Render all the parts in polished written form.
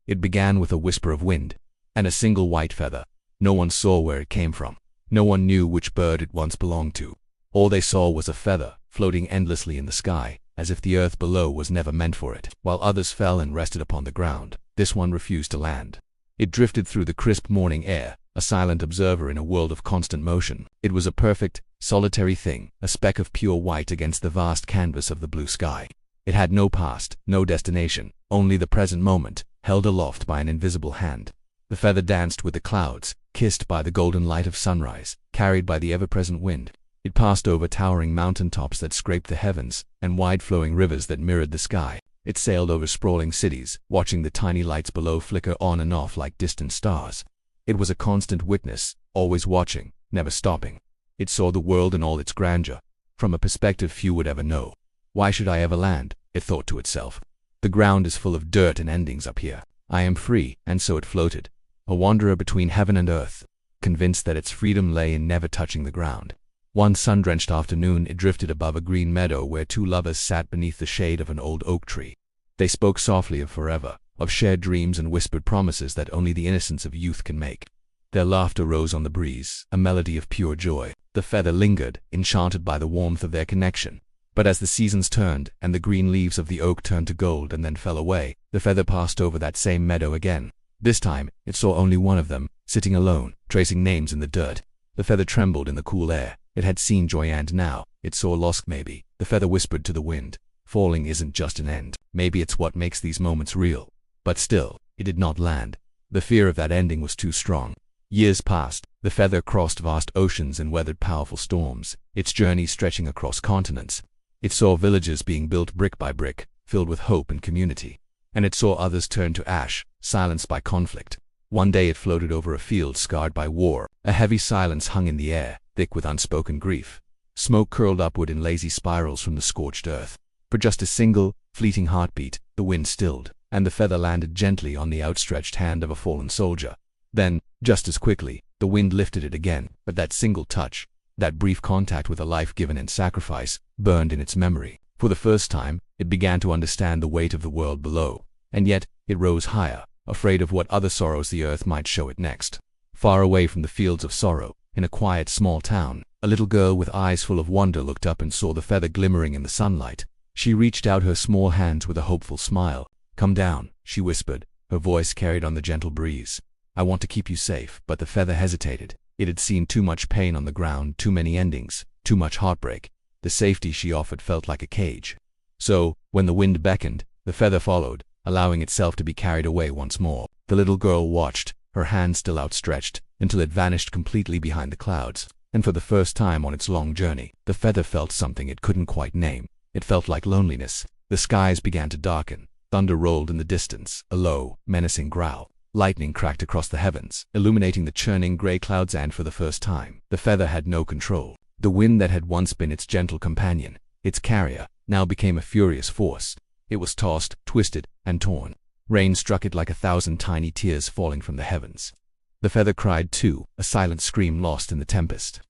It began with a whisper of wind, and a single white feather. No one saw where it came from. No one knew which bird it once belonged to. All they saw was a feather, floating endlessly in the sky, as if the earth below was never meant for it. While others fell and rested upon the ground, this one refused to land. It drifted through the crisp morning air, a silent observer in a world of constant motion. It was a perfect, solitary thing, a speck of pure white against the vast canvas of the blue sky. It had no past, no destination, only the present moment, held aloft by an invisible hand. The feather danced with the clouds, kissed by the golden light of sunrise, carried by the ever-present wind. It passed over towering mountain tops that scraped the heavens, and wide-flowing rivers that mirrored the sky. It sailed over sprawling cities, watching the tiny lights below flicker on and off like distant stars. It was a constant witness, always watching, never stopping. It saw the world in all its grandeur, from a perspective few would ever know. Why should I ever land? It thought to itself. The ground is full of dirt and endings up here. I am free, and so it floated, a wanderer between heaven and earth, convinced that its freedom lay in never touching the ground. One sun-drenched afternoon it drifted above a green meadow where two lovers sat beneath the shade of an old oak tree. They spoke softly of forever, of shared dreams and whispered promises that only the innocence of youth can make. Their laughter rose on the breeze, a melody of pure joy. The feather lingered, enchanted by the warmth of their connection. But as the seasons turned, and the green leaves of the oak turned to gold and then fell away, the feather passed over that same meadow again. This time, it saw only one of them, sitting alone, tracing names in the dirt. The feather trembled in the cool air. It had seen joy, and now it saw loss. Maybe, the feather whispered to the wind, falling isn't just an end. Maybe it's what makes these moments real. But still, it did not land. The fear of that ending was too strong. Years passed. The feather crossed vast oceans and weathered powerful storms, its journey stretching across continents. It saw villages being built brick by brick, filled with hope and community. And it saw others turn to ash, silenced by conflict. One day it floated over a field scarred by war. A heavy silence hung in the air, thick with unspoken grief. Smoke curled upward in lazy spirals from the scorched earth. For just a single, fleeting heartbeat, the wind stilled, and the feather landed gently on the outstretched hand of a fallen soldier. Then, just as quickly, the wind lifted it again, but that single touch, that brief contact with a life given in sacrifice, burned in its memory. For the first time, it began to understand the weight of the world below, and yet, it rose higher, afraid of what other sorrows the earth might show it next. Far away from the fields of sorrow, in a quiet small town, a little girl with eyes full of wonder looked up and saw the feather glimmering in the sunlight. She reached out her small hands with a hopeful smile. "Come down," she whispered, her voice carried on the gentle breeze. "I want to keep you safe." But the feather hesitated. It had seen too much pain on the ground, too many endings, too much heartbreak. The safety she offered felt like a cage. So, when the wind beckoned, the feather followed, allowing itself to be carried away once more. The little girl watched, her hand still outstretched, until it vanished completely behind the clouds. And for the first time on its long journey, the feather felt something it couldn't quite name. It felt like loneliness. The skies began to darken. Thunder rolled in the distance, a low, menacing growl. Lightning cracked across the heavens, illuminating the churning gray clouds, and for the first time, the feather had no control. The wind that had once been its gentle companion, its carrier, now became a furious force. It was tossed, twisted, and torn. Rain struck it like 1,000 tiny tears falling from the heavens. The feather cried too, a silent scream lost in the tempest.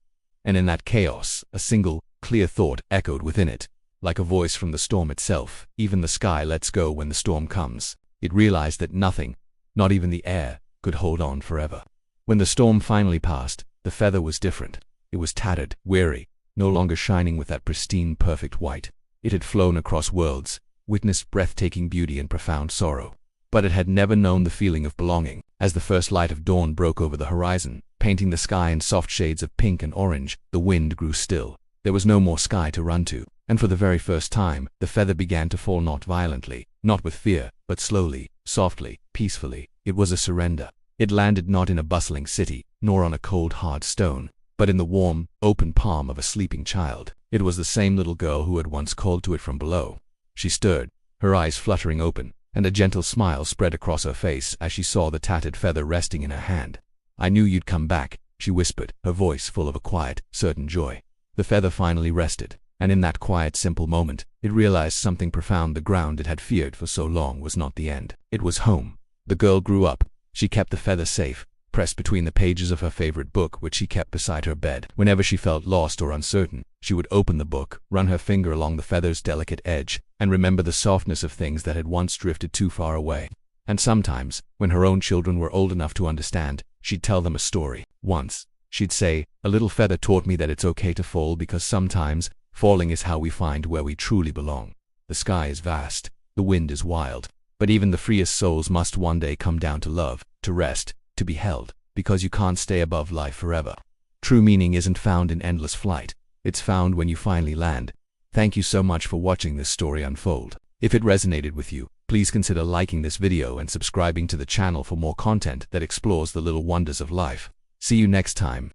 And in that chaos, a single, clear thought echoed within it, like a voice from the storm itself. Even the sky lets go when the storm comes. It realized that nothing, not even the air, could hold on forever. When the storm finally passed, the feather was different. It was tattered, weary, no longer shining with that pristine, perfect white. It had flown across worlds, witnessed breathtaking beauty and profound sorrow. But it had never known the feeling of belonging. As the first light of dawn broke over the horizon, painting the sky in soft shades of pink and orange, the wind grew still. There was no more sky to run to, and for the very first time, the feather began to fall, not violently, not with fear, but slowly, softly, peacefully. It was a surrender. It landed not in a bustling city, nor on a cold, hard stone, but in the warm, open palm of a sleeping child. It was the same little girl who had once called to it from below. She stirred, her eyes fluttering open, and a gentle smile spread across her face as she saw the tattered feather resting in her hand. "I knew you'd come back," she whispered, her voice full of a quiet, certain joy. The feather finally rested, and in that quiet, simple moment, it realized something profound. The ground it had feared for so long was not the end. It was home. The girl grew up. She kept the feather safe, pressed between the pages of her favorite book, which she kept beside her bed. Whenever she felt lost or uncertain, she would open the book, run her finger along the feather's delicate edge, and remember the softness of things that had once drifted too far away. And sometimes, when her own children were old enough to understand, she'd tell them a story. Once, she'd say, "A little feather taught me that it's okay to fall because sometimes, falling is how we find where we truly belong. The sky is vast, the wind is wild, but even the freest souls must one day come down to love, to rest, to be held, because you can't stay above life forever. True meaning isn't found in endless flight, it's found when you finally land." Thank you so much for watching this story unfold. If it resonated with you, please consider liking this video and subscribing to the channel for more content that explores the little wonders of life. See you next time.